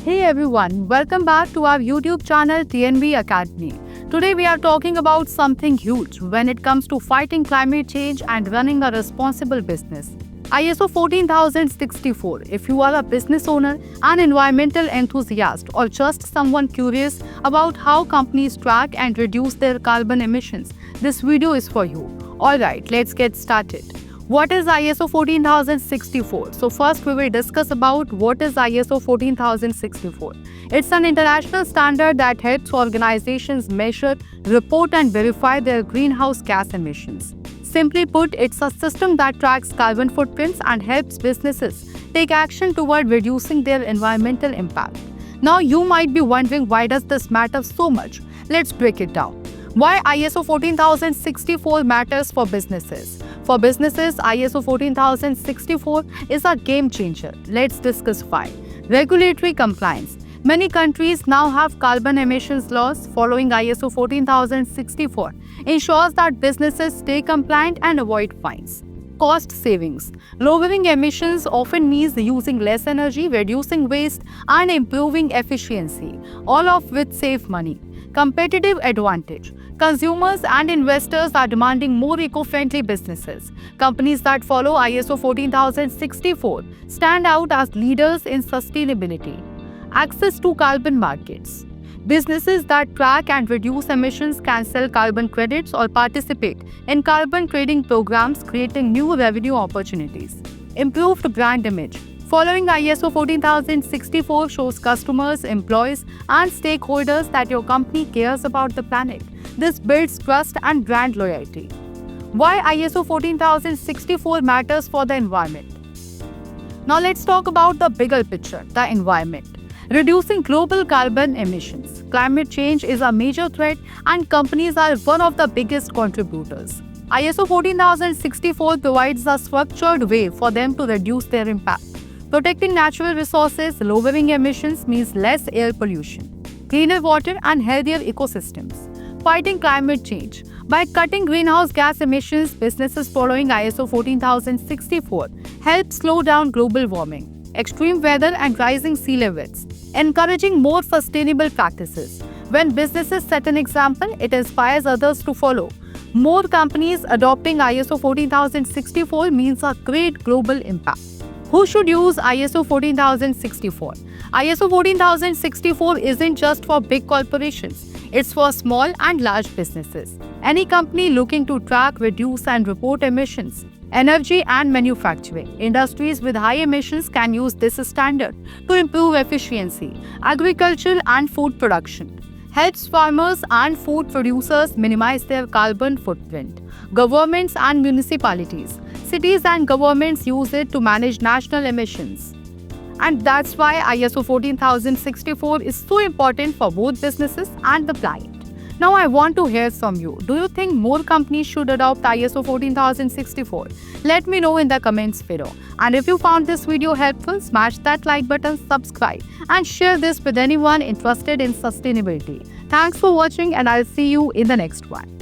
Hey everyone, welcome back to our YouTube channel TNB Academy. Today we are talking about something huge when it comes to fighting climate change and running a responsible business. ISO 14064. If you are a business owner, an environmental enthusiast, or just someone curious about how companies track and reduce their carbon emissions, this video is for you. Alright, let's get started. What is ISO 14064? So first we will discuss about what is ISO 14064. It's an international standard that helps organizations measure, report and verify their greenhouse gas emissions. Simply put, it's a system that tracks carbon footprints and helps businesses take action toward reducing their environmental impact. Now you might be wondering, why does this matter so much? Let's break it down. Why ISO 14064 matters for businesses? For businesses, ISO 14064 is a game changer. Let's discuss why. Regulatory compliance. Many countries now have carbon emissions laws. Following ISO 14064 ensures that businesses stay compliant and avoid fines. Cost savings. Lowering emissions often means using less energy, reducing waste, and improving efficiency, all of which save money. Competitive advantage. Consumers and investors are demanding more eco-friendly businesses. Companies that follow ISO 14064 stand out as leaders in sustainability. Access to carbon markets. Businesses that track and reduce emissions can sell carbon credits or participate in carbon trading programs, creating new revenue opportunities. Improved brand image. Following ISO 14064 shows customers, employees, and stakeholders that your company cares about the planet. This builds trust and brand loyalty. Why ISO 14064 matters for the environment? Now let's talk about the bigger picture, the environment. Reducing global carbon emissions. Climate change is a major threat and companies are one of the biggest contributors. ISO 14064 provides a structured way for them to reduce their impact. Protecting natural resources, lowering emissions means less air pollution, cleaner water and healthier ecosystems. Fighting climate change. By cutting greenhouse gas emissions, businesses following ISO 14064 help slow down global warming, extreme weather and rising sea levels, encouraging more sustainable practices. When businesses set an example, it inspires others to follow. More companies adopting ISO 14064 means a great global impact. Who should use ISO 14064? ISO 14064 isn't just for big corporations. It's for small and large businesses. Any company looking to track, reduce and report emissions. Energy and manufacturing. Industries with high emissions can use this standard to improve efficiency. Agriculture and food production. Helps farmers and food producers minimize their carbon footprint. Governments and municipalities. Cities and governments use it to manage national emissions. And that's why ISO 14064 is so important for both businesses and the planet. Now I want to hear from you. Do you think more companies should adopt ISO 14064? Let me know in the comments below. And if you found this video helpful, smash that like button, subscribe, and share this with anyone interested in sustainability. Thanks for watching and I'll see you in the next one.